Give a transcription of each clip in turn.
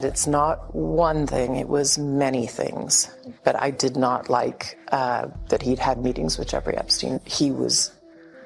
It's not one thing, it was many things. But I did not like that he'd had meetings with Jeffrey Epstein. He was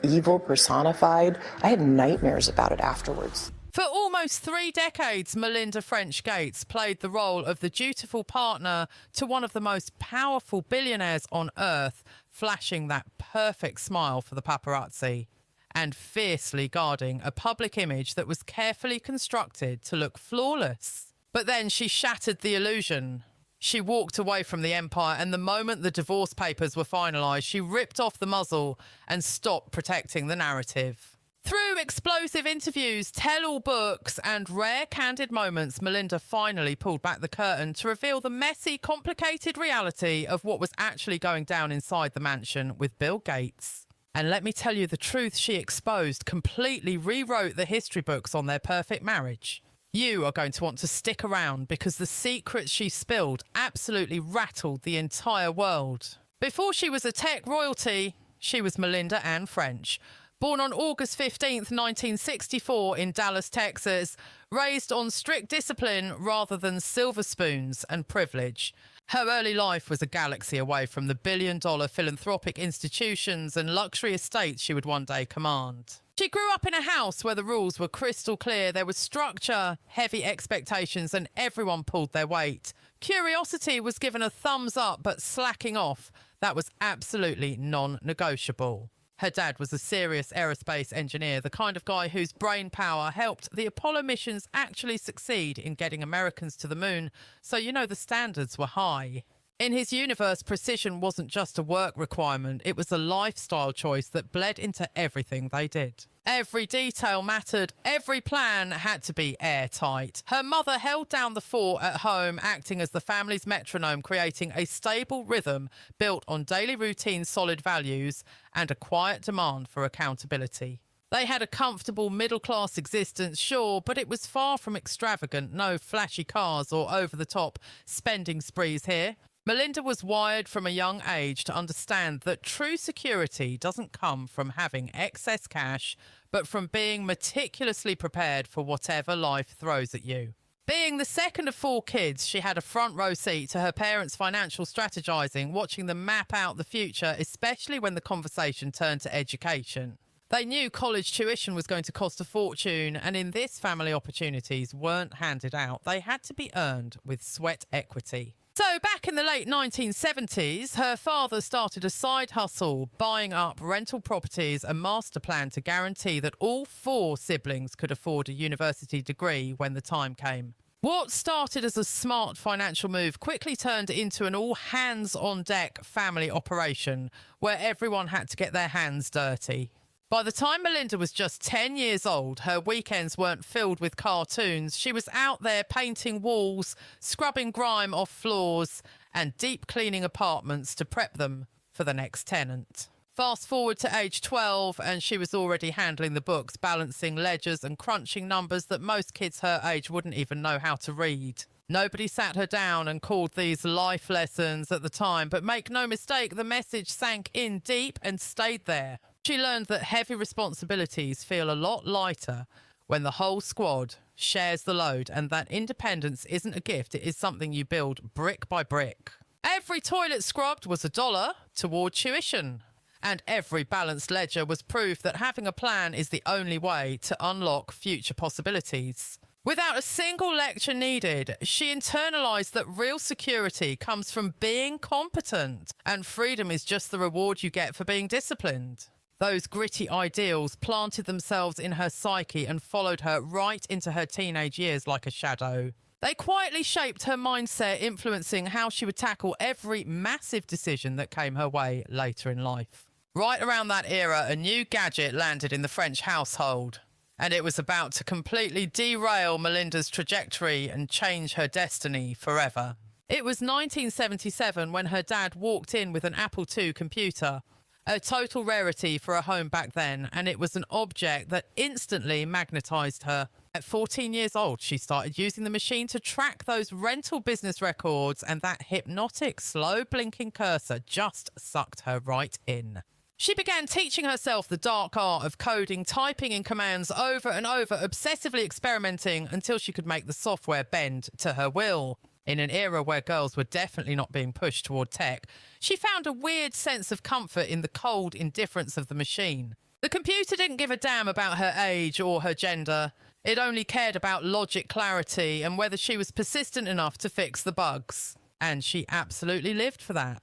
evil personified. I had nightmares about it afterwards. For almost 3 decades, Melinda French Gates played the role of the dutiful partner to one of the most powerful billionaires on earth, flashing that perfect smile for the paparazzi and fiercely guarding a public image that was carefully constructed to look flawless. But then she shattered the illusion. She walked away from the empire, and the moment the divorce papers were finalised, she ripped off the muzzle and stopped protecting the narrative. Through explosive interviews, tell-all books, and rare candid moments, Melinda finally pulled back the curtain to reveal the messy, complicated reality of what was actually going down inside the mansion with Bill Gates. And let me tell you, the truth she exposed completely rewrote the history books on their perfect marriage. You are going to want to stick around because the secrets she spilled absolutely rattled the entire world. Before she was a tech royalty, she was Melinda Ann French. Born on August 15th, 1964 in Dallas, Texas, raised on strict discipline rather than silver spoons and privilege. Her early life was a galaxy away from the billion-dollar philanthropic institutions and luxury estates she would one day command. She grew up in a house where the rules were crystal clear. There was structure, heavy expectations, and everyone pulled their weight. Curiosity was given a thumbs up, but slacking off, that was absolutely non-negotiable. Her dad was a serious aerospace engineer, the kind of guy whose brain power helped the Apollo missions actually succeed in getting Americans to the moon, so you know the standards were high. In his universe, precision wasn't just a work requirement, it was a lifestyle choice that bled into everything they did. Every detail mattered, every plan had to be airtight. Her mother held down the fort at home, acting as the family's metronome, creating a stable rhythm built on daily routine, solid values, and a quiet demand for accountability. They had a comfortable middle-class existence, sure, but it was far from extravagant, no flashy cars or over-the-top spending sprees here. Melinda was wired from a young age to understand that true security doesn't come from having excess cash, but from being meticulously prepared for whatever life throws at you. Being the second of 4 kids, she had a front row seat to her parents' financial strategizing, watching them map out the future, especially when the conversation turned to education. They knew college tuition was going to cost a fortune, and in this family, opportunities weren't handed out. They had to be earned with sweat equity. So back in the late 1970s, her father started a side hustle, buying up rental properties, a master plan to guarantee that all 4 siblings could afford a university degree when the time came. What started as a smart financial move quickly turned into an all-hands-on-deck family operation where everyone had to get their hands dirty. By the time Melinda was just 10 years old, her weekends weren't filled with cartoons. She was out there painting walls, scrubbing grime off floors, and deep cleaning apartments to prep them for the next tenant. Fast forward to age 12, and she was already handling the books, balancing ledgers and crunching numbers that most kids her age wouldn't even know how to read. Nobody sat her down and called these life lessons at the time, but make no mistake, the message sank in deep and stayed there. She learned that heavy responsibilities feel a lot lighter when the whole squad shares the load, and that independence isn't a gift, it is something you build brick by brick. Every toilet scrubbed was $1 toward tuition, and every balanced ledger was proof that having a plan is the only way to unlock future possibilities. Without a single lecture needed, she internalized that real security comes from being competent, and freedom is just the reward you get for being disciplined. Those gritty ideals planted themselves in her psyche and followed her right into her teenage years like a shadow. They quietly shaped her mindset, influencing how she would tackle every massive decision that came her way later in life. Right around that era, a new gadget landed in the French household, and it was about to completely derail Melinda's trajectory and change her destiny forever. It was 1977 when her dad walked in with an Apple II computer, a total rarity for a home back then, and it was an object that instantly magnetized her. At 14 years old, she started using the machine to track those rental business records, and that hypnotic, slow-blinking cursor just sucked her right in. She began teaching herself the dark art of coding, typing in commands over and over, obsessively experimenting until she could make the software bend to her will. In an era where girls were definitely not being pushed toward tech, she found a weird sense of comfort in the cold indifference of the machine. The computer didn't give a damn about her age or her gender. It only cared about logic clarity and whether she was persistent enough to fix the bugs. And she absolutely lived for that.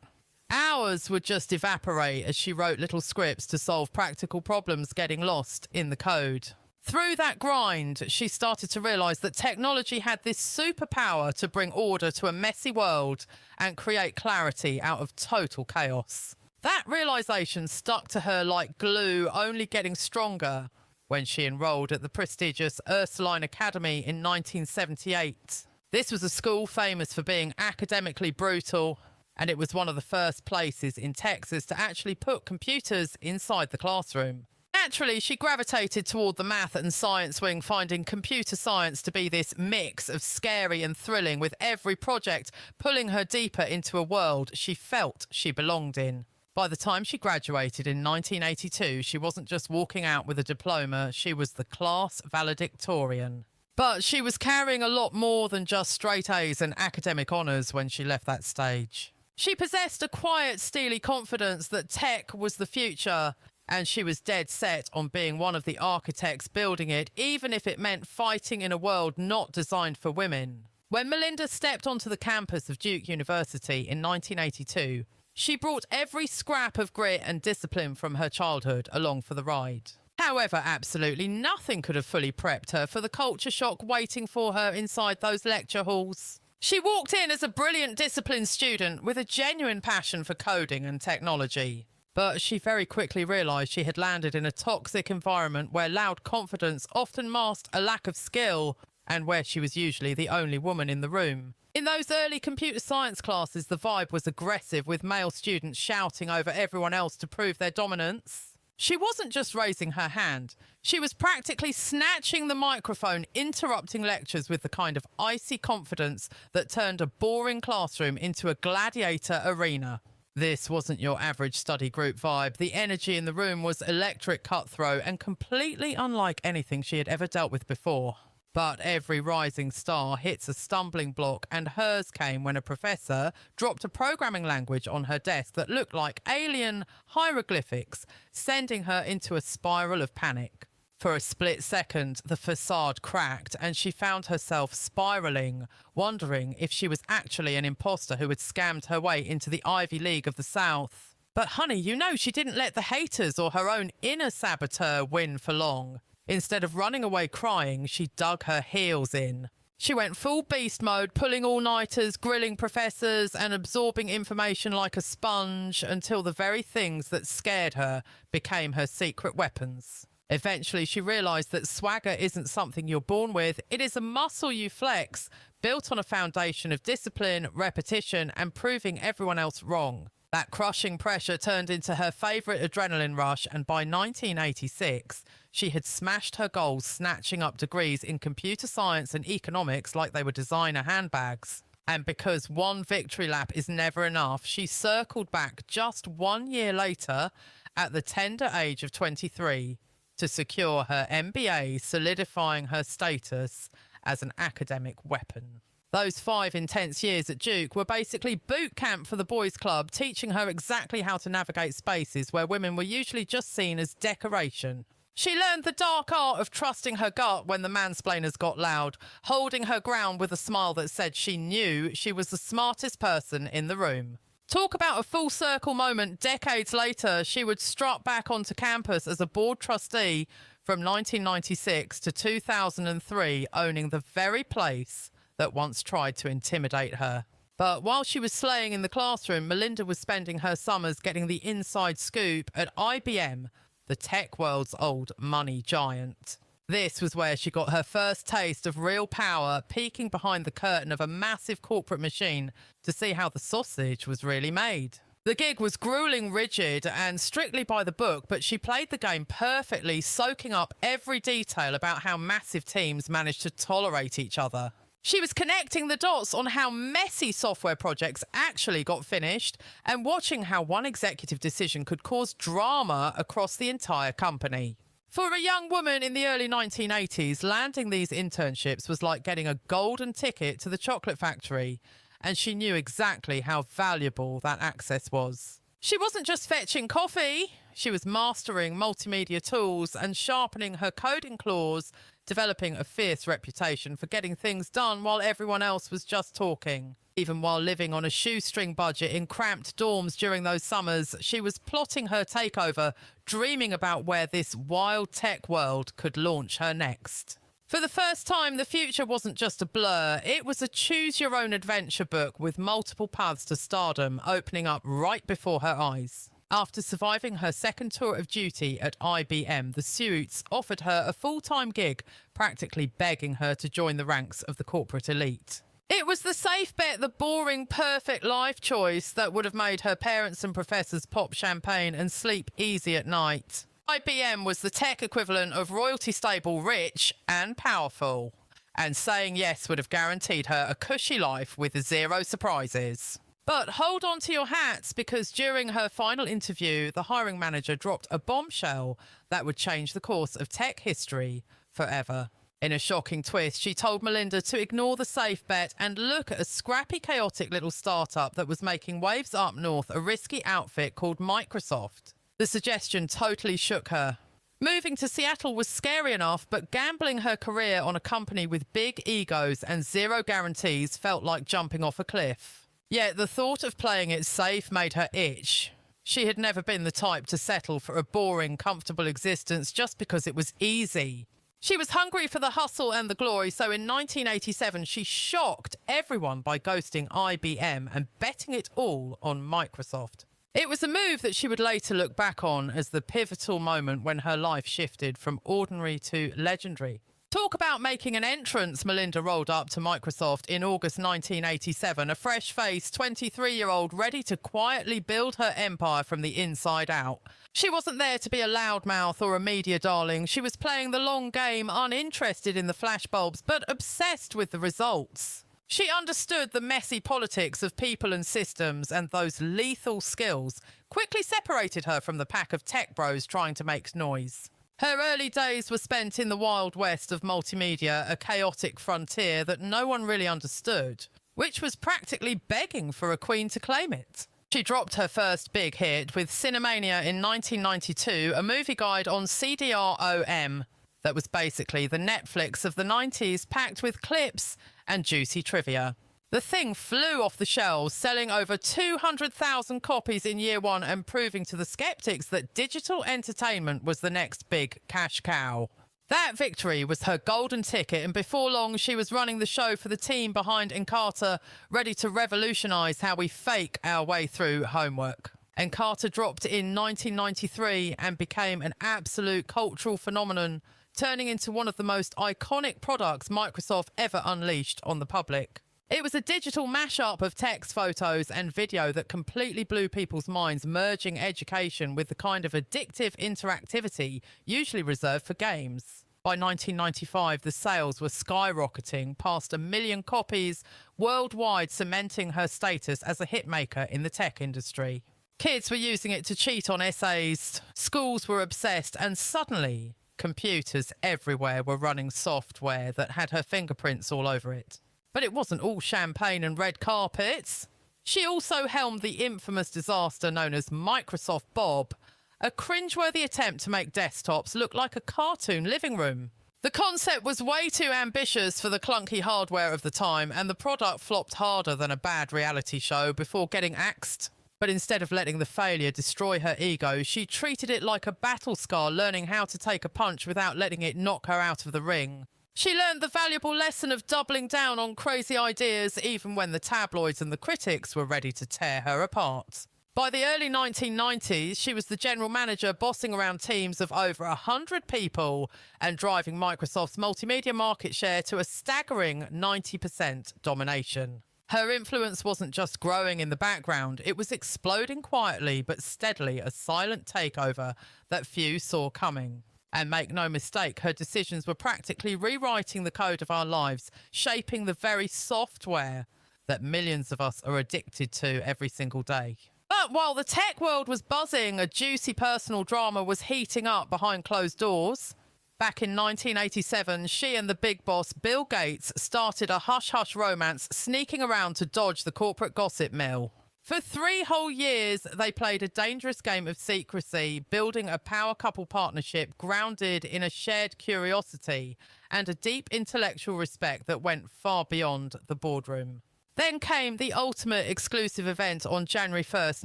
Hours would just evaporate as she wrote little scripts to solve practical problems getting lost in the code. Through that grind, she started to realise that technology had this superpower to bring order to a messy world and create clarity out of total chaos. That realisation stuck to her like glue, only getting stronger when she enrolled at the prestigious Ursuline Academy in 1978. This was a school famous for being academically brutal, and it was one of the first places in Texas to actually put computers inside the classroom. Naturally, she gravitated toward the math and science wing, finding computer science to be this mix of scary and thrilling, with every project pulling her deeper into a world she felt she belonged in. By the time she graduated in 1982, she wasn't just walking out with a diploma, she was the class valedictorian. But she was carrying a lot more than just straight A's and academic honours when she left that stage. She possessed a quiet, steely confidence that tech was the future, and she was dead set on being one of the architects building it, even if it meant fighting in a world not designed for women. When Melinda stepped onto the campus of Duke University in 1982, she brought every scrap of grit and discipline from her childhood along for the ride. However, absolutely nothing could have fully prepped her for the culture shock waiting for her inside those lecture halls. She walked in as a brilliant, disciplined student with a genuine passion for coding and technology. But she very quickly realised she had landed in a toxic environment where loud confidence often masked a lack of skill, and where she was usually the only woman in the room. In those early computer science classes, the vibe was aggressive, with male students shouting over everyone else to prove their dominance. She wasn't just raising her hand. She was practically snatching the microphone, interrupting lectures with the kind of icy confidence that turned a boring classroom into a gladiator arena. This wasn't your average study group vibe. The energy in the room was electric, cutthroat, and completely unlike anything she had ever dealt with before. But every rising star hits a stumbling block, and hers came when a professor dropped a programming language on her desk that looked like alien hieroglyphics, sending her into a spiral of panic. For a split second, the facade cracked, and she found herself spiraling, wondering if she was actually an imposter who had scammed her way into the Ivy League of the South. But honey, you know she didn't let the haters or her own inner saboteur win for long. Instead of running away crying, she dug her heels in. She went full beast mode, pulling all-nighters, grilling professors, and absorbing information like a sponge until the very things that scared her became her secret weapons. Eventually, she realised that swagger isn't something you're born with. It is a muscle you flex, built on a foundation of discipline, repetition, and proving everyone else wrong. That crushing pressure turned into her favourite adrenaline rush, and by 1986, she had smashed her goals, snatching up degrees in computer science and economics like they were designer handbags. And because one victory lap is never enough, she circled back just 1 year later, at the tender age of 23, to secure her MBA, solidifying her status as an academic weapon. Those 5 intense years at Duke were basically boot camp for the boys' club, teaching her exactly how to navigate spaces where women were usually just seen as decoration. She learned the dark art of trusting her gut when the mansplainers got loud, holding her ground with a smile that said she knew she was the smartest person in the room. Talk about a full circle moment. Decades later, she would strut back onto campus as a board trustee from 1996 to 2003, owning the very place that once tried to intimidate her. But while she was slaying in the classroom, Melinda was spending her summers getting the inside scoop at IBM, the tech world's old money giant. This was where she got her first taste of real power, peeking behind the curtain of a massive corporate machine to see how the sausage was really made. The gig was grueling, rigid, and strictly by the book, but she played the game perfectly, soaking up every detail about how massive teams managed to tolerate each other. She was connecting the dots on how messy software projects actually got finished and watching how one executive decision could cause drama across the entire company. For a young woman in the early 1980s, landing these internships was like getting a golden ticket to the chocolate factory, and she knew exactly how valuable that access was. She wasn't just fetching coffee, she was mastering multimedia tools and sharpening her coding claws, developing a fierce reputation for getting things done while everyone else was just talking. Even while living on a shoestring budget in cramped dorms during those summers, she was plotting her takeover, dreaming about where this wild tech world could launch her next. For the first time, the future wasn't just a blur, it was a choose-your-own-adventure book with multiple paths to stardom opening up right before her eyes. After surviving her second tour of duty at IBM, the suits offered her a full-time gig, practically begging her to join the ranks of the corporate elite. It was the safe bet, the boring, perfect life choice that would have made her parents and professors pop champagne and sleep easy at night. IBM was the tech equivalent of royalty-stable rich and powerful, and saying yes would have guaranteed her a cushy life with zero surprises. But hold on to your hats, because during her final interview, the hiring manager dropped a bombshell that would change the course of tech history forever. In a shocking twist, she told Melinda to ignore the safe bet and look at a scrappy, chaotic little startup that was making waves up north, a risky outfit called Microsoft. The suggestion totally shook her. Moving to Seattle was scary enough, but gambling her career on a company with big egos and zero guarantees felt like jumping off a cliff. Yet the thought of playing it safe made her itch. She had never been the type to settle for a boring, comfortable existence just because it was easy. She was hungry for the hustle and the glory, so in 1987 she shocked everyone by ghosting IBM and betting it all on Microsoft. It was a move that she would later look back on as the pivotal moment when her life shifted from ordinary to legendary. Talk about making an entrance. Melinda rolled up to Microsoft in August 1987, a fresh-faced 23-year-old ready to quietly build her empire from the inside out. She wasn't there to be a loudmouth or a media darling. She was playing the long game, uninterested in the flashbulbs, but obsessed with the results. She understood the messy politics of people and systems, and those lethal skills quickly separated her from the pack of tech bros trying to make noise. Her early days were spent in the wild west of multimedia, a chaotic frontier that no one really understood, which was practically begging for a queen to claim it. She dropped her first big hit with Cinemania in 1992, a movie guide on CD-ROM that was basically the Netflix of the 90s, packed with clips and juicy trivia. The thing flew off the shelves, selling over 200,000 copies in year one and proving to the skeptics that digital entertainment was the next big cash cow. That victory was her golden ticket, and before long she was running the show for the team behind Encarta, ready to revolutionise how we fake our way through homework. Encarta dropped in 1993 and became an absolute cultural phenomenon, turning into one of the most iconic products Microsoft ever unleashed on the public. It was a digital mashup of text, photos and video that completely blew people's minds, merging education with the kind of addictive interactivity usually reserved for games. By 1995, the sales were skyrocketing, past 1 million copies worldwide, cementing her status as a hitmaker in the tech industry. Kids were using it to cheat on essays, schools were obsessed, and suddenly computers everywhere were running software that had her fingerprints all over it. But it wasn't all champagne and red carpets. She also helmed the infamous disaster known as Microsoft Bob, a cringeworthy attempt to make desktops look like a cartoon living room. The concept was way too ambitious for the clunky hardware of the time, and the product flopped harder than a bad reality show before getting axed. But instead of letting the failure destroy her ego, she treated it like a battle scar, learning how to take a punch without letting it knock her out of the ring. She learned the valuable lesson of doubling down on crazy ideas even when the tabloids and the critics were ready to tear her apart. By the early 1990s, she was the general manager, bossing around teams of over 100 people and driving Microsoft's multimedia market share to a staggering 90% domination. Her influence wasn't just growing in the background, it was exploding quietly but steadily, a silent takeover that few saw coming. And make no mistake, her decisions were practically rewriting the code of our lives, shaping the very software that millions of us are addicted to every single day. But while the tech world was buzzing, a juicy personal drama was heating up behind closed doors. Back in 1987, she and the big boss, Bill Gates, started a hush-hush romance, sneaking around to dodge the corporate gossip mill. For 3 whole years, they played a dangerous game of secrecy, building a power couple partnership grounded in a shared curiosity and a deep intellectual respect that went far beyond the boardroom. Then came the ultimate exclusive event on January 1st,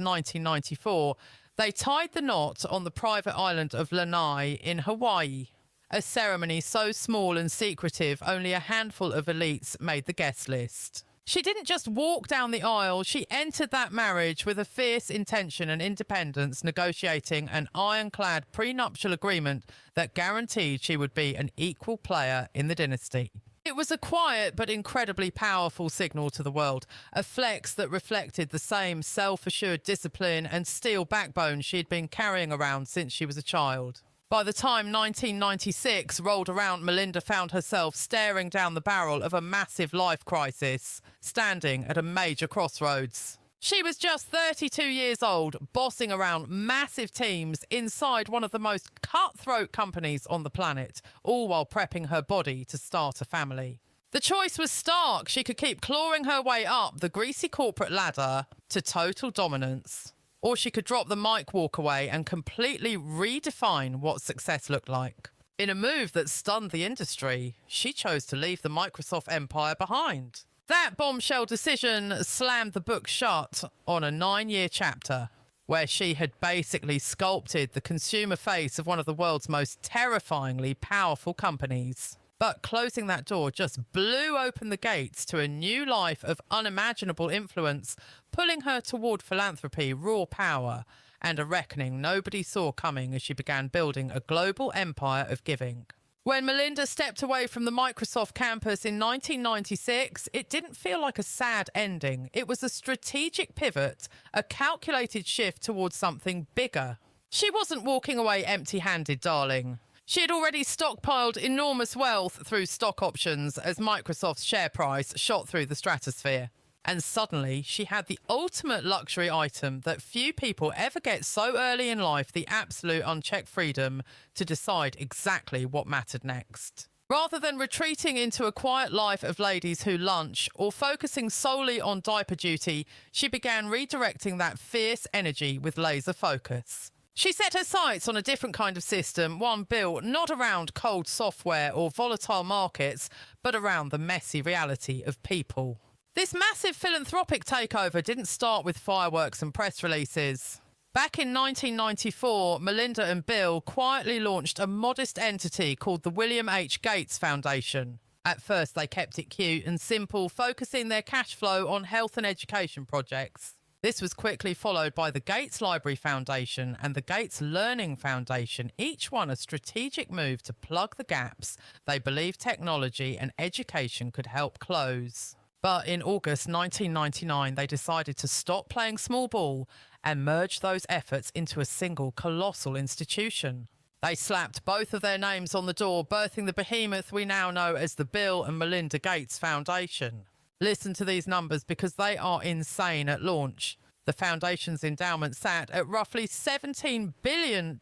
1994. They tied the knot on the private island of Lanai in Hawaii. A ceremony so small and secretive, only a handful of elites made the guest list. She didn't just walk down the aisle, she entered that marriage with a fierce intention and independence, negotiating an ironclad prenuptial agreement that guaranteed she would be an equal player in the dynasty. It was a quiet but incredibly powerful signal to the world, a flex that reflected the same self-assured discipline and steel backbone she had been carrying around since she was a child. By the time 1996 rolled around, Melinda found herself staring down the barrel of a massive life crisis, standing at a major crossroads. She was just 32 years old, bossing around massive teams inside one of the most cutthroat companies on the planet, all while prepping her body to start a family. The choice was stark. She could keep clawing her way up the greasy corporate ladder to total dominance, or she could drop the mic, walk away, and completely redefine what success looked like. In a move that stunned the industry, she chose to leave the Microsoft empire behind. That bombshell decision slammed the book shut on a 9-year chapter, where she had basically sculpted the consumer face of one of the world's most terrifyingly powerful companies. But closing that door just blew open the gates to a new life of unimaginable influence, pulling her toward philanthropy, raw power, and a reckoning nobody saw coming as she began building a global empire of giving. When Melinda stepped away from the Microsoft campus in 1996, it didn't feel like a sad ending. It was a strategic pivot, a calculated shift towards something bigger. She wasn't walking away empty-handed, darling. She had already stockpiled enormous wealth through stock options as Microsoft's share price shot through the stratosphere. And suddenly, she had the ultimate luxury item that few people ever get so early in life, the absolute unchecked freedom to decide exactly what mattered next. Rather than retreating into a quiet life of ladies who lunch or focusing solely on diaper duty, she began redirecting that fierce energy with laser focus. She set her sights on a different kind of system, one built not around cold software or volatile markets, but around the messy reality of people. This massive philanthropic takeover didn't start with fireworks and press releases. Back in 1994, Melinda and Bill quietly launched a modest entity called the William H. Gates Foundation. At first, they kept it cute and simple, focusing their cash flow on health and education projects. This was quickly followed by the Gates Library Foundation and the Gates Learning Foundation, each one a strategic move to plug the gaps they believed technology and education could help close. But in August 1999, they decided to stop playing small ball and merge those efforts into a single colossal institution. They slapped both of their names on the door, birthing the behemoth we now know as the Bill and Melinda Gates Foundation. Listen to these numbers because they are insane at launch. The foundation's endowment sat at roughly $17 billion,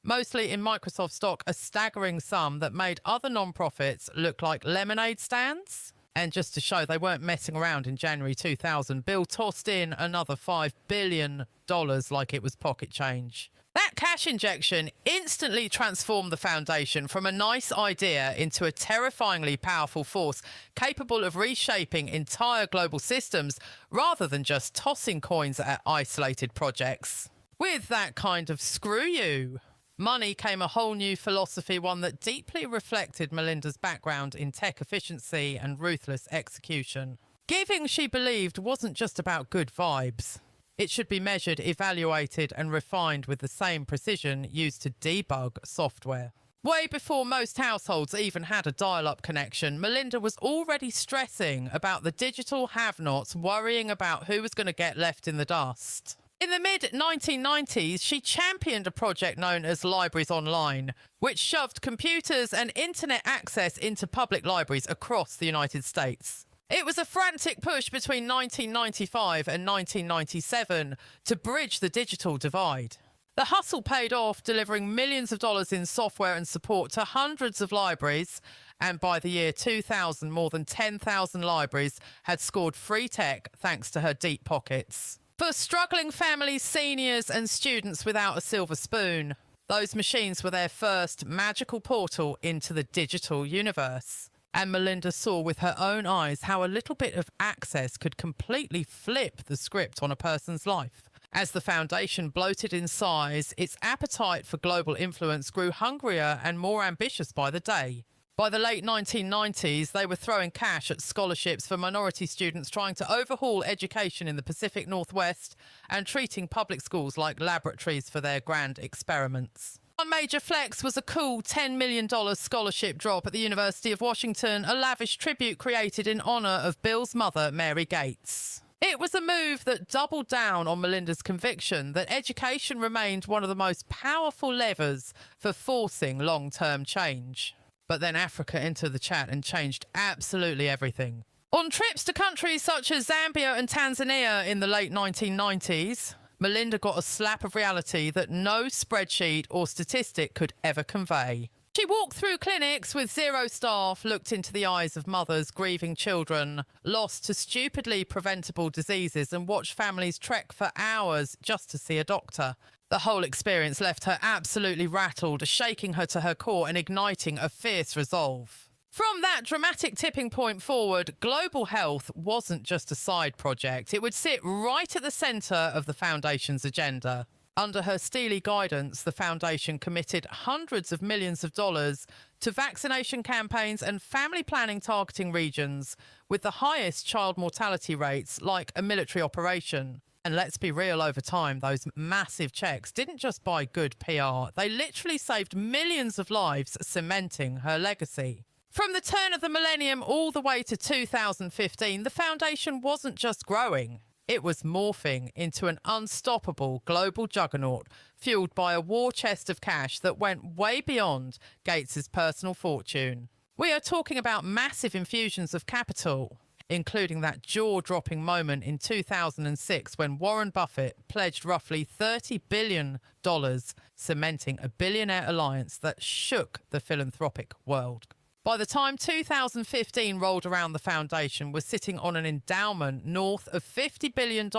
mostly in Microsoft stock, a staggering sum that made other non-profits look like lemonade stands. And just to show they weren't messing around in January 2000, Bill tossed in another $5 billion like it was pocket change. That cash injection instantly transformed the foundation from a nice idea into a terrifyingly powerful force capable of reshaping entire global systems rather than just tossing coins at isolated projects. With that kind of screw you, money came a whole new philosophy, one that deeply reflected Melinda's background in tech efficiency and ruthless execution. Giving, she believed, wasn't just about good vibes. It should be measured, evaluated, and refined with the same precision used to debug software. Way before most households even had a dial-up connection, Melinda was already stressing about the digital have-nots, worrying about who was going to get left in the dust. In the mid-1990s, she championed a project known as Libraries Online, which shoved computers and internet access into public libraries across the United States. It was a frantic push between 1995 and 1997 to bridge the digital divide. The hustle paid off, delivering millions of dollars in software and support to hundreds of libraries, and by the year 2000, more than 10,000 libraries had scored free tech thanks to her deep pockets. For struggling families, seniors and students without a silver spoon, those machines were their first magical portal into the digital universe. And Melinda saw with her own eyes how a little bit of access could completely flip the script on a person's life. As the foundation bloated in size, its appetite for global influence grew hungrier and more ambitious by the day. By the late 1990s, they were throwing cash at scholarships for minority students trying to overhaul education in the Pacific Northwest and treating public schools like laboratories for their grand experiments. One major flex was a cool $10 million scholarship drop at the University of Washington, a lavish tribute created in honour of Bill's mother, Mary Gates. It was a move that doubled down on Melinda's conviction that education remained one of the most powerful levers for forcing long-term change. But then Africa entered the chat and changed absolutely everything. On trips to countries such as Zambia and Tanzania in the late 1990s, Melinda got a slap of reality that no spreadsheet or statistic could ever convey. She walked through clinics with zero staff, looked into the eyes of mothers grieving children, lost to stupidly preventable diseases, and watched families trek for hours just to see a doctor. The whole experience left her absolutely rattled, shaking her to her core and igniting a fierce resolve. From that dramatic tipping point forward, global health wasn't just a side project. It would sit right at the centre of the Foundation's agenda. Under her steely guidance, the Foundation committed hundreds of millions of dollars to vaccination campaigns and family planning targeting regions with the highest child mortality rates, like a military operation. And let's be real, over time, those massive checks didn't just buy good PR. They literally saved millions of lives, cementing her legacy. From the turn of the millennium all the way to 2015, the Foundation wasn't just growing. It was morphing into an unstoppable global juggernaut, fueled by a war chest of cash that went way beyond Gates's personal fortune. We are talking about massive infusions of capital, including that jaw-dropping moment in 2006 when Warren Buffett pledged roughly $30 billion, cementing a billionaire alliance that shook the philanthropic world. By the time 2015 rolled around, the Foundation was sitting on an endowment north of $50 billion,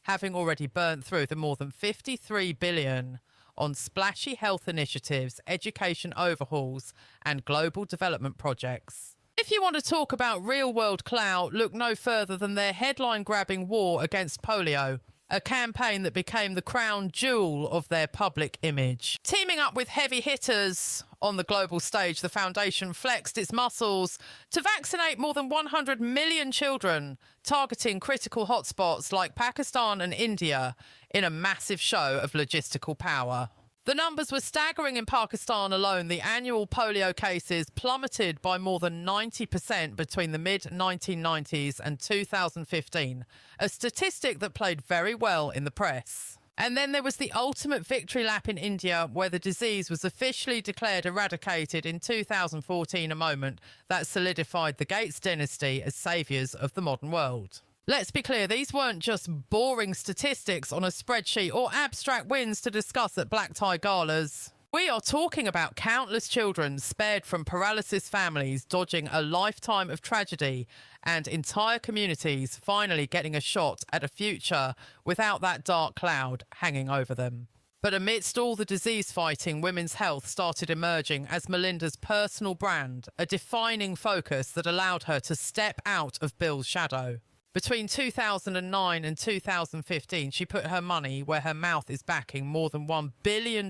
having already burnt through the more than $53 billion on splashy health initiatives, education overhauls, and global development projects. If you want to talk about real-world clout, look no further than their headline-grabbing war against polio, a campaign that became the crown jewel of their public image. Teaming up with heavy hitters on the global stage, the Foundation flexed its muscles to vaccinate more than 100 million children, targeting critical hotspots like Pakistan and India in a massive show of logistical power. The numbers were staggering. In Pakistan alone, the annual polio cases plummeted by more than 90% between the mid-1990s and 2015, a statistic that played very well in the press. And then there was the ultimate victory lap in India, where the disease was officially declared eradicated in 2014, a moment that solidified the Gates dynasty as saviours of the modern world. Let's be clear, these weren't just boring statistics on a spreadsheet or abstract wins to discuss at black tie galas. We are talking about countless children spared from paralysis, families dodging a lifetime of tragedy, and entire communities finally getting a shot at a future without that dark cloud hanging over them. But amidst all the disease fighting, women's health started emerging as Melinda's personal brand, a defining focus that allowed her to step out of Bill's shadow. Between 2009 and 2015, she put her money where her mouth is, backing more than $1 billion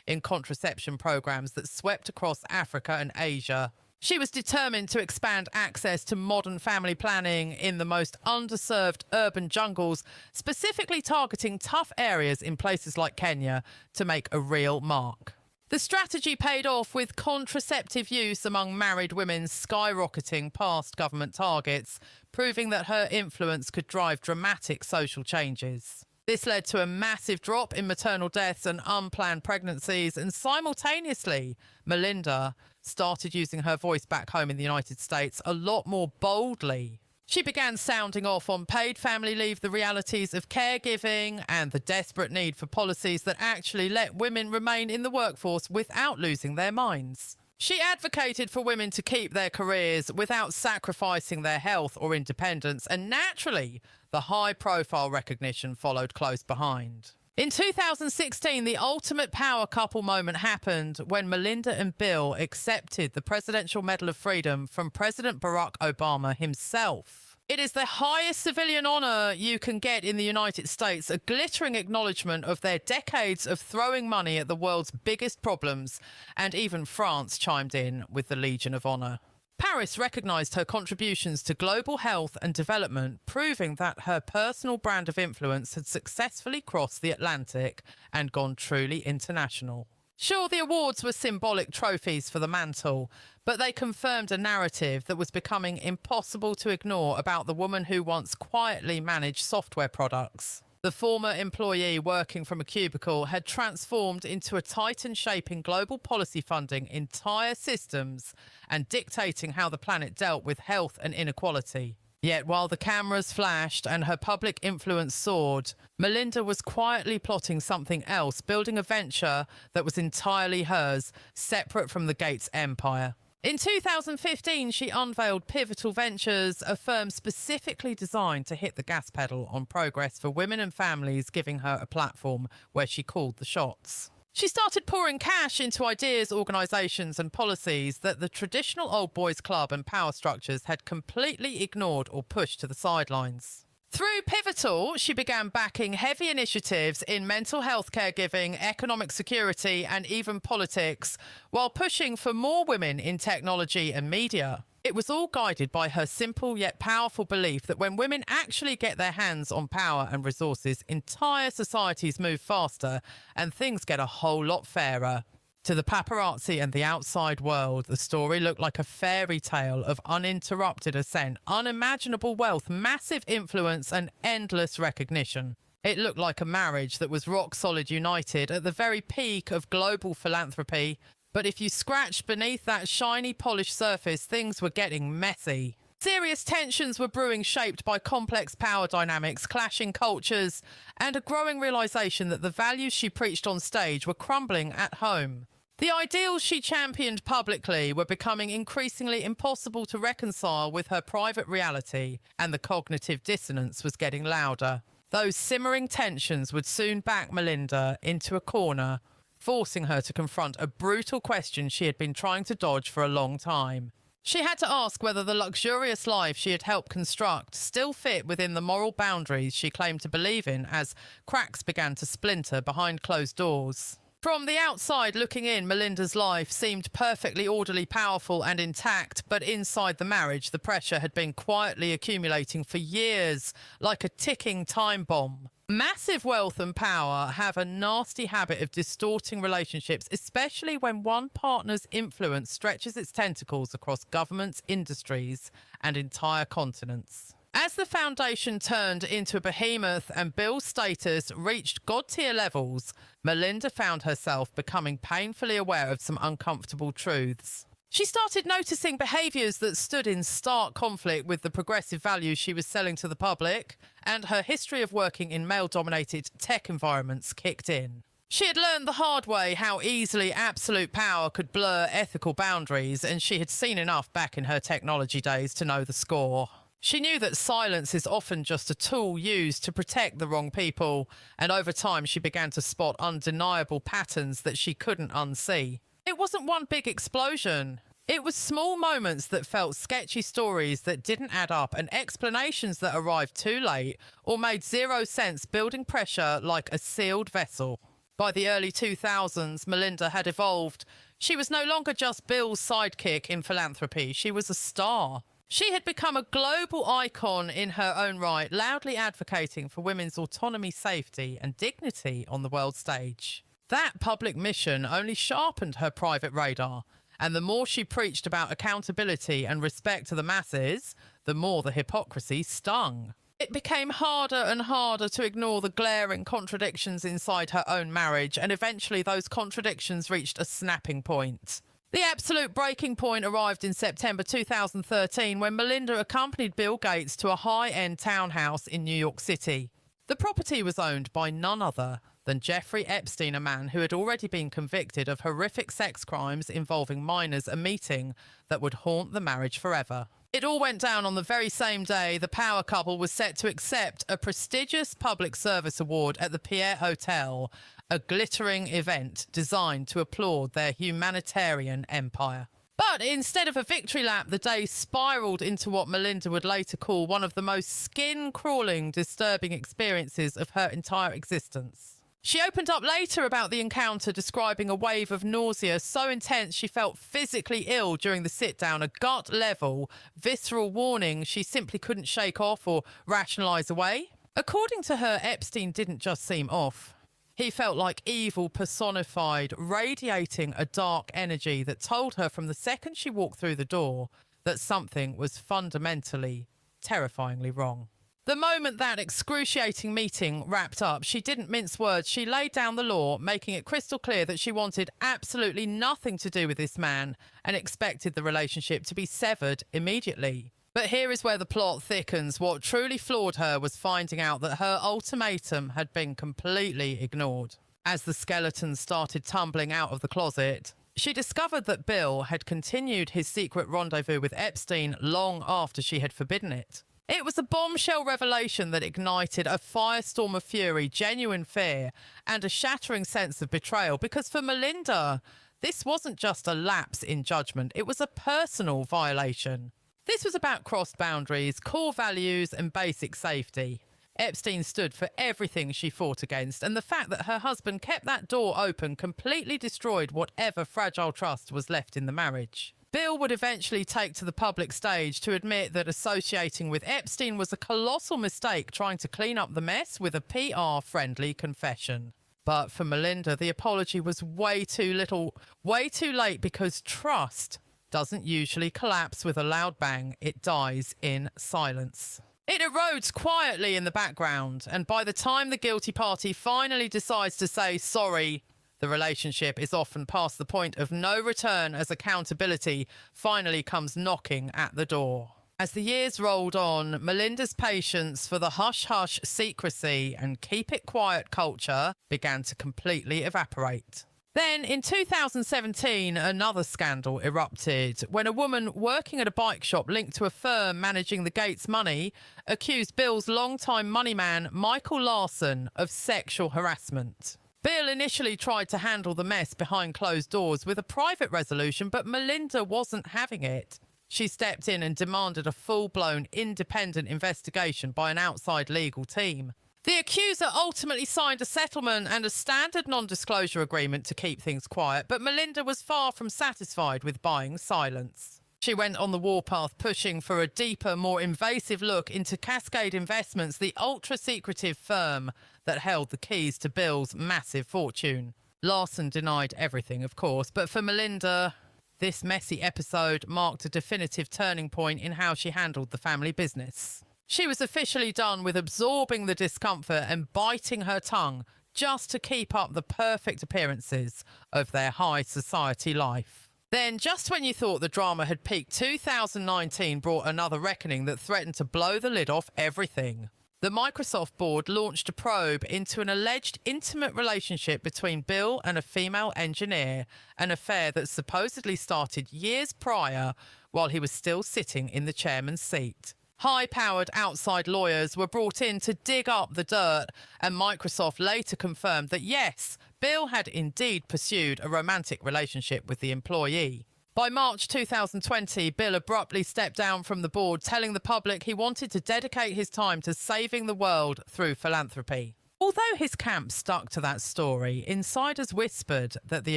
in contraception programs that swept across Africa and Asia. She was determined to expand access to modern family planning in the most underserved urban jungles, specifically targeting tough areas in places like Kenya to make a real mark. The strategy paid off, with contraceptive use among married women skyrocketing past government targets, proving that her influence could drive dramatic social changes. This led to a massive drop in maternal deaths and unplanned pregnancies, and simultaneously, Melinda started using her voice back home in the United States a lot more boldly. She began sounding off on paid family leave, the realities of caregiving, and the desperate need for policies that actually let women remain in the workforce without losing their minds. She advocated for women to keep their careers without sacrificing their health or independence, and naturally, the high-profile recognition followed close behind. In 2016, the ultimate power couple moment happened when Melinda and Bill accepted the Presidential Medal of Freedom from President Barack Obama himself. It is the highest civilian honor you can get in the United States, a glittering acknowledgement of their decades of throwing money at the world's biggest problems, and even France chimed in with the Legion of Honor. Paris recognised her contributions to global health and development, proving that her personal brand of influence had successfully crossed the Atlantic and gone truly international. Sure, the awards were symbolic trophies for the mantle, but they confirmed a narrative that was becoming impossible to ignore about the woman who once quietly managed software products. The former employee working from a cubicle had transformed into a titan shaping global policy funding entire systems and dictating how the planet dealt with health and inequality. Yet while the cameras flashed and her public influence soared, Melinda was quietly plotting something else, building a venture that was entirely hers, separate from the Gates empire. In 2015, she unveiled Pivotal Ventures, a firm specifically designed to hit the gas pedal on progress for women and families, giving her a platform where she called the shots. She started pouring cash into ideas, organisations and policies that the traditional old boys club and power structures had completely ignored or pushed to the sidelines. Through Pivotal, she began backing heavy initiatives in mental health caregiving, economic security, and even politics, while pushing for more women in technology and media. It was all guided by her simple yet powerful belief that when women actually get their hands on power and resources, entire societies move faster and things get a whole lot fairer. To the paparazzi and the outside world, the story looked like a fairy tale of uninterrupted ascent, unimaginable wealth, massive influence, and endless recognition. It looked like a marriage that was rock-solid united at the very peak of global philanthropy. But if you scratched beneath that shiny, polished surface, things were getting messy. Serious tensions were brewing, shaped by complex power dynamics, clashing cultures, and a growing realisation that the values she preached on stage were crumbling at home. The ideals she championed publicly were becoming increasingly impossible to reconcile with her private reality, and the cognitive dissonance was getting louder. Those simmering tensions would soon back Melinda into a corner, forcing her to confront a brutal question she had been trying to dodge for a long time. She had to ask whether the luxurious life she had helped construct still fit within the moral boundaries she claimed to believe in, as cracks began to splinter behind closed doors. From the outside looking in, Melinda's life seemed perfectly orderly, powerful and intact, but inside the marriage, the pressure had been quietly accumulating for years, like a ticking time bomb. Massive wealth and power have a nasty habit of distorting relationships, especially when one partner's influence stretches its tentacles across governments, industries, and entire continents. As the foundation turned into a behemoth and Bill's status reached god-tier levels, Melinda found herself becoming painfully aware of some uncomfortable truths. She started noticing behaviours that stood in stark conflict with the progressive values she was selling to the public, and her history of working in male-dominated tech environments kicked in. She had learned the hard way how easily absolute power could blur ethical boundaries, and she had seen enough back in her technology days to know the score. She knew that silence is often just a tool used to protect the wrong people, and over time she began to spot undeniable patterns that she couldn't unsee. It wasn't one big explosion. It was small moments that felt sketchy, stories that didn't add up, and explanations that arrived too late or made zero sense, building pressure like a sealed vessel. By the early 2000s, Melinda had evolved. She was no longer just Bill's sidekick in philanthropy. She was a star. She had become a global icon in her own right, loudly advocating for women's autonomy, safety, and dignity on the world stage. That public mission only sharpened her private radar, and the more she preached about accountability and respect to the masses, the more the hypocrisy stung. It became harder and harder to ignore the glaring contradictions inside her own marriage, and eventually those contradictions reached a snapping point. The absolute breaking point arrived in September 2013 when Melinda accompanied Bill Gates to a high-end townhouse in New York City. The property was owned by none other than Jeffrey Epstein, a man who had already been convicted of horrific sex crimes involving minors, a meeting that would haunt the marriage forever. It all went down on the very same day the power couple was set to accept a prestigious public service award at the Pierre Hotel, a glittering event designed to applaud their humanitarian empire. But instead of a victory lap, the day spiraled into what Melinda would later call one of the most skin-crawling, disturbing experiences of her entire existence. She opened up later about the encounter, describing a wave of nausea so intense she felt physically ill during the sit-down, a gut-level, visceral warning she simply couldn't shake off or rationalise away. According to her, Epstein didn't just seem off. He felt like evil personified, radiating a dark energy that told her from the second she walked through the door that something was fundamentally, terrifyingly wrong. The moment that excruciating meeting wrapped up, she didn't mince words. She laid down the law, making it crystal clear that she wanted absolutely nothing to do with this man and expected the relationship to be severed immediately. But here is where the plot thickens. What truly floored her was finding out that her ultimatum had been completely ignored. As the skeletons started tumbling out of the closet, she discovered that Bill had continued his secret rendezvous with Epstein long after she had forbidden it. It was a bombshell revelation that ignited a firestorm of fury, genuine fear, and a shattering sense of betrayal, because for Melinda, this wasn't just a lapse in judgment, it was a personal violation. This was about crossed boundaries, core values, and basic safety. Epstein stood for everything she fought against, and the fact that her husband kept that door open completely destroyed whatever fragile trust was left in the marriage. Bill would eventually take to the public stage to admit that associating with Epstein was a colossal mistake, trying to clean up the mess with a PR-friendly confession. But for Melinda, the apology was way too little, way too late, because trust doesn't usually collapse with a loud bang. It dies in silence. It erodes quietly in the background, and by the time the guilty party finally decides to say sorry, the relationship is often past the point of no return as accountability finally comes knocking at the door. As the years rolled on, Melinda's patience for the hush-hush secrecy and keep-it-quiet culture began to completely evaporate. Then, in 2017, another scandal erupted when a woman working at a bike shop linked to a firm managing the Gates money accused Bill's longtime moneyman, Michael Larson, of sexual harassment. Bill initially tried to handle the mess behind closed doors with a private resolution, but Melinda wasn't having it. She stepped in and demanded a full-blown independent investigation by an outside legal team. The accuser ultimately signed a settlement and a standard non-disclosure agreement to keep things quiet, but Melinda was far from satisfied with buying silence. She went on the warpath, pushing for a deeper, more invasive look into Cascade Investments, the ultra-secretive firm that held the keys to Bill's massive fortune. Larson denied everything, of course, but for Melinda, this messy episode marked a definitive turning point in how she handled the family business. She was officially done with absorbing the discomfort and biting her tongue just to keep up the perfect appearances of their high society life. Then, just when you thought the drama had peaked, 2019 brought another reckoning that threatened to blow the lid off everything. The Microsoft board launched a probe into an alleged intimate relationship between Bill and a female engineer, an affair that supposedly started years prior while he was still sitting in the chairman's seat. High-powered outside lawyers were brought in to dig up the dirt, and Microsoft later confirmed that yes, Bill had indeed pursued a romantic relationship with the employee. By March 2020, Bill abruptly stepped down from the board, telling the public he wanted to dedicate his time to saving the world through philanthropy. Although his camp stuck to that story, insiders whispered that the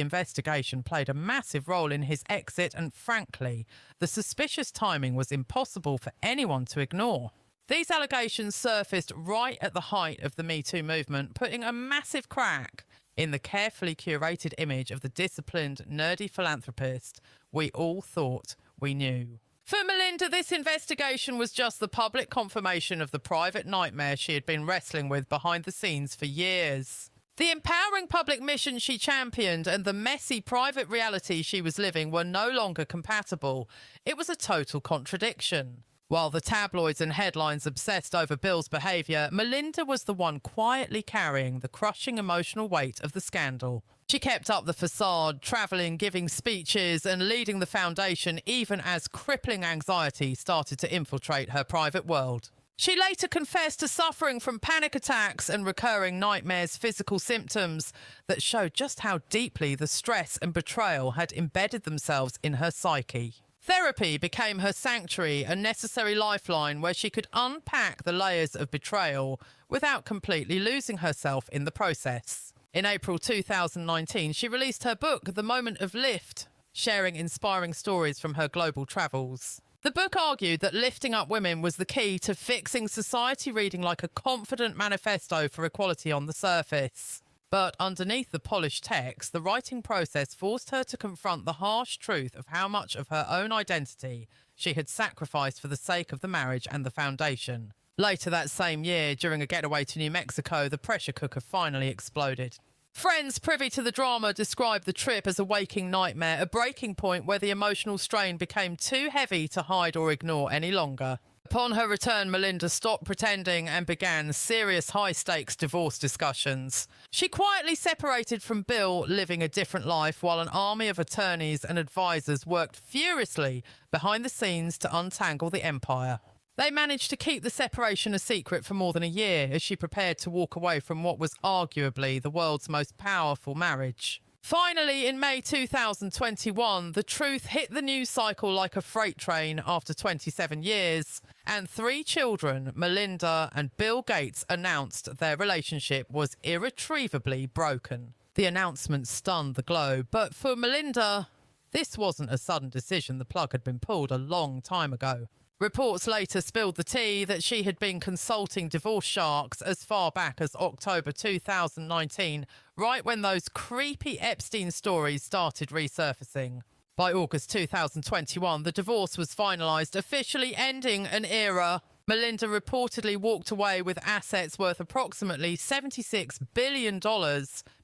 investigation played a massive role in his exit, and frankly, the suspicious timing was impossible for anyone to ignore. These allegations surfaced right at the height of the Me Too movement, putting a massive crack in the carefully curated image of the disciplined, nerdy philanthropist we all thought we knew. For Melinda, this investigation was just the public confirmation of the private nightmare she had been wrestling with behind the scenes for years. The empowering public mission she championed and the messy private reality she was living were no longer compatible. It was a total contradiction. While the tabloids and headlines obsessed over Bill's behaviour, Melinda was the one quietly carrying the crushing emotional weight of the scandal. She kept up the facade, travelling, giving speeches and leading the foundation even as crippling anxiety started to infiltrate her private world. She later confessed to suffering from panic attacks and recurring nightmares, physical symptoms that showed just how deeply the stress and betrayal had embedded themselves in her psyche. Therapy became her sanctuary, a necessary lifeline where she could unpack the layers of betrayal without completely losing herself in the process. In April 2019, she released her book, The Moment of Lift, sharing inspiring stories from her global travels. The book argued that lifting up women was the key to fixing society reading like a confident manifesto for equality on the surface. But underneath the polished text, the writing process forced her to confront the harsh truth of how much of her own identity she had sacrificed for the sake of the marriage and the foundation. Later that same year, during a getaway to New Mexico, the pressure cooker finally exploded. Friends privy to the drama described the trip as a waking nightmare, a breaking point where the emotional strain became too heavy to hide or ignore any longer. Upon her return, Melinda stopped pretending and began serious high-stakes divorce discussions. She quietly separated from Bill, living a different life, while an army of attorneys and advisors worked furiously behind the scenes to untangle the empire. They managed to keep the separation a secret for more than a year as she prepared to walk away from what was arguably the world's most powerful marriage. Finally, in May 2021, the truth hit the news cycle like a freight train after 27 years, and 3 children, Melinda and Bill Gates, announced their relationship was irretrievably broken. The announcement stunned the globe, but for Melinda, this wasn't a sudden decision. The plug had been pulled a long time ago. Reports later spilled the tea that she had been consulting divorce sharks as far back as October 2019, right when those creepy Epstein stories started resurfacing. By August 2021, the divorce was finalised, officially ending an era. Melinda reportedly walked away with assets worth approximately $76 billion,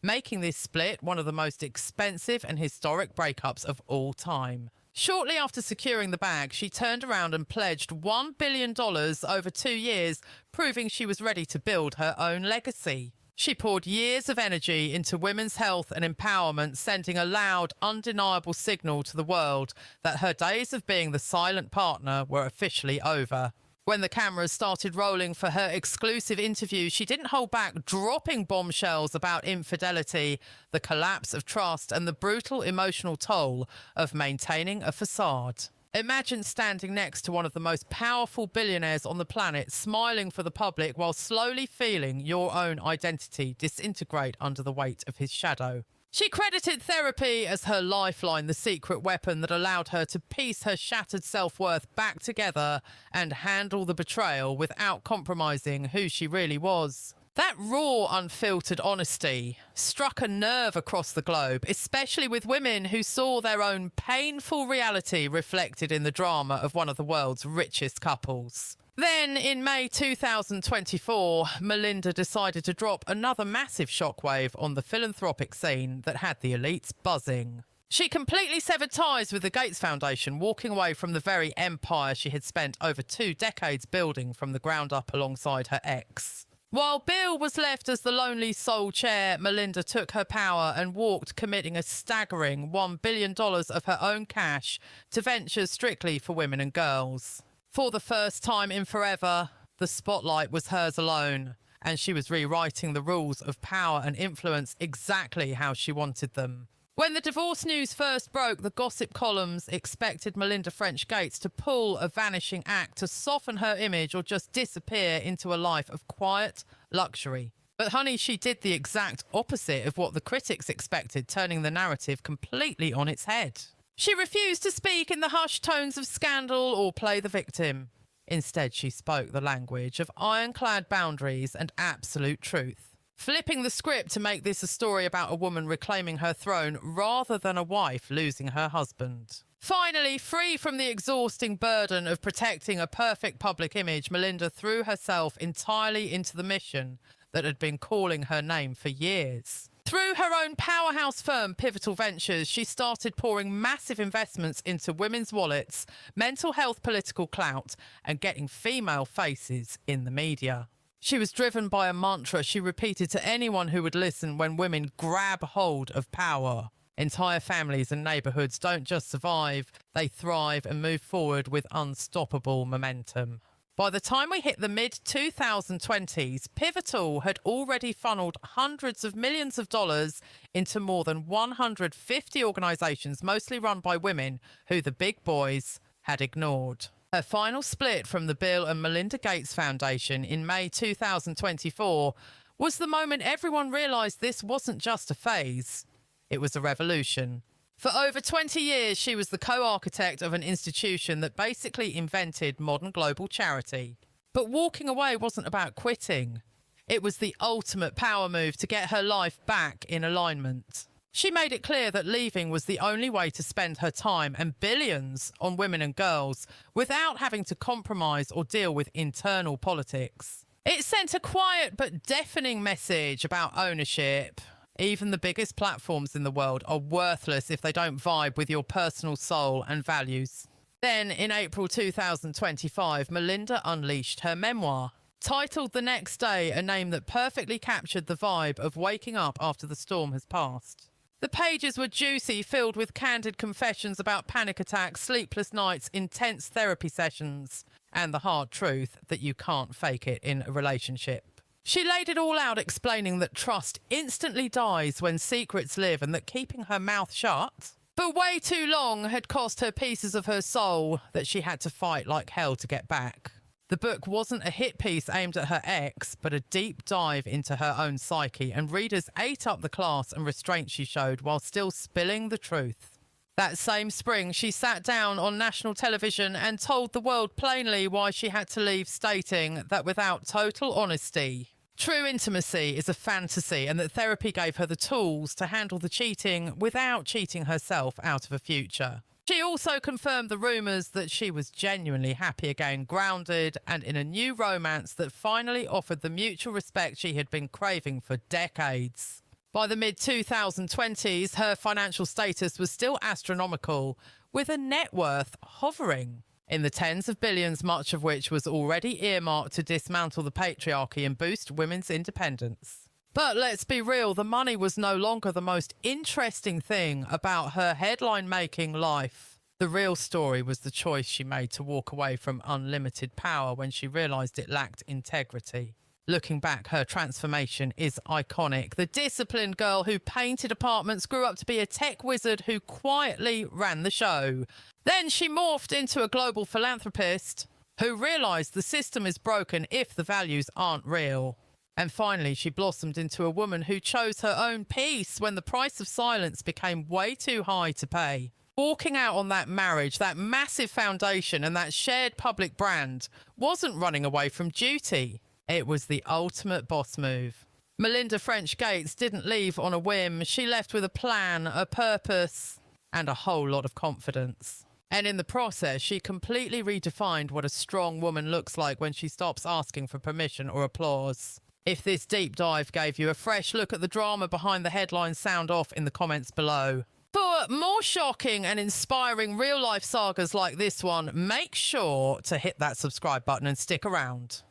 making this split one of the most expensive and historic breakups of all time. Shortly after securing the bag, she turned around and pledged $1 billion over 2 years, proving she was ready to build her own legacy. She poured years of energy into women's health and empowerment, sending a loud, undeniable signal to the world that her days of being the silent partner were officially over. When the cameras started rolling for her exclusive interview, she didn't hold back, dropping bombshells about infidelity, the collapse of trust, and the brutal emotional toll of maintaining a facade. Imagine standing next to one of the most powerful billionaires on the planet, smiling for the public while slowly feeling your own identity disintegrate under the weight of his shadow. She credited therapy as her lifeline, the secret weapon that allowed her to piece her shattered self-worth back together and handle the betrayal without compromising who she really was. That raw, unfiltered honesty struck a nerve across the globe, especially with women who saw their own painful reality reflected in the drama of one of the world's richest couples. Then, in May 2024, Melinda decided to drop another massive shockwave on the philanthropic scene that had the elites buzzing. She completely severed ties with the Gates Foundation, walking away from the very empire she had spent over 2 decades building from the ground up alongside her ex. While Bill was left as the lonely sole chair, Melinda took her power and walked, committing a staggering $1 billion of her own cash to ventures strictly for women and girls. For the first time in forever, the spotlight was hers alone, and she was rewriting the rules of power and influence exactly how she wanted them. When the divorce news first broke, the gossip columns expected Melinda French Gates to pull a vanishing act, to soften her image or just disappear into a life of quiet luxury. But honey, she did the exact opposite of what the critics expected, turning the narrative completely on its head. She refused to speak in the hushed tones of scandal or play the victim. Instead, she spoke the language of ironclad boundaries and absolute truth, flipping the script to make this a story about a woman reclaiming her throne rather than a wife losing her husband. Finally, free from the exhausting burden of protecting a perfect public image, Melinda threw herself entirely into the mission that had been calling her name for years. Through her own powerhouse firm, Pivotal Ventures, she started pouring massive investments into women's wallets, mental health, political clout, and getting female faces in the media. She was driven by a mantra she repeated to anyone who would listen: when women grab hold of power, entire families and neighbourhoods don't just survive, they thrive and move forward with unstoppable momentum. By the time we hit the mid-2020s, Pivotal had already funneled hundreds of millions of dollars into more than 150 organisations, mostly run by women who the big boys had ignored. Her final split from the Bill and Melinda Gates Foundation in May 2024 was the moment everyone realised this wasn't just a phase. It was a revolution. For over 20 years, she was the co-architect of an institution that basically invented modern global charity. But walking away wasn't about quitting. It was the ultimate power move to get her life back in alignment. She made it clear that leaving was the only way to spend her time and billions on women and girls without having to compromise or deal with internal politics. It sent a quiet but deafening message about ownership. Even the biggest platforms in the world are worthless if they don't vibe with your personal soul and values. Then, in April 2025, Melinda unleashed her memoir, titled The Next Day, a name that perfectly captured the vibe of waking up after the storm has passed. The pages were juicy, filled with candid confessions about panic attacks, sleepless nights, intense therapy sessions, and the hard truth that you can't fake it in a relationship. She laid it all out, explaining that trust instantly dies when secrets live and that keeping her mouth shut for way too long had cost her pieces of her soul that she had to fight like hell to get back. The book wasn't a hit piece aimed at her ex, but a deep dive into her own psyche, and readers ate up the class and restraint she showed while still spilling the truth. That same spring, she sat down on national television and told the world plainly why she had to leave, stating that without total honesty, true intimacy is a fantasy, and that therapy gave her the tools to handle the cheating without cheating herself out of a future. She also confirmed the rumours that she was genuinely happy again, grounded, and in a new romance that finally offered the mutual respect she had been craving for decades. By the mid-2020s, her financial status was still astronomical, with a net worth hovering in the tens of billions, much of which was already earmarked to dismantle the patriarchy and boost women's independence. But let's be real, the money was no longer the most interesting thing about her headline-making life. The real story was the choice she made to walk away from unlimited power when she realised it lacked integrity. Looking back, her transformation is iconic. The disciplined girl who painted apartments grew up to be a tech wizard who quietly ran the show. Then she morphed into a global philanthropist who realised the system is broken if the values aren't real. And finally, she blossomed into a woman who chose her own peace when the price of silence became way too high to pay. Walking out on that marriage, that massive foundation, and that shared public brand wasn't running away from duty. It was the ultimate boss move. Melinda French Gates didn't leave on a whim. She left with a plan, a purpose, and a whole lot of confidence. And in the process, she completely redefined what a strong woman looks like when she stops asking for permission or applause. If this deep dive gave you a fresh look at the drama behind the headlines, sound off in the comments below. For more shocking and inspiring real-life sagas like this one, make sure to hit that subscribe button and stick around.